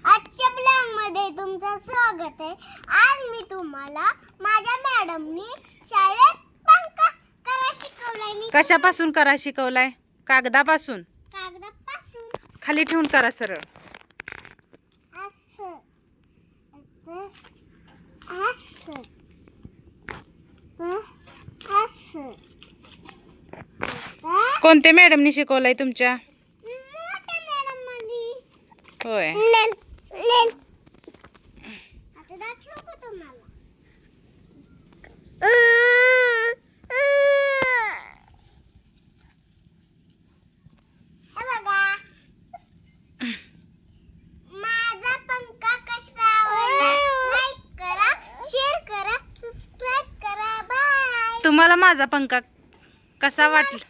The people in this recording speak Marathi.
आजच्या ब्लॉग मध्ये तुमचं स्वागत आहे। आज मी तुम्हाला माझ्या मॅडमनी शाळेत पंखा करा शिकवलाय। कशापासून करा शिकवलाय? कागदापासून? कागदापासून। खाली ठेवून करा सरळ। असं असं असं कोणत्या मॅडमनी शिकवलाय तुमच्या? मोठ्या मॅडम मध्ये। होय। आता दाखवू का तुम्हाला? हे बघा, माझा पंखा कसा आवडला? लाईक करा, शेअर करा, सबस्क्राइब करा। बाय। तुम्हाला माझा पंखा कसा वाटला?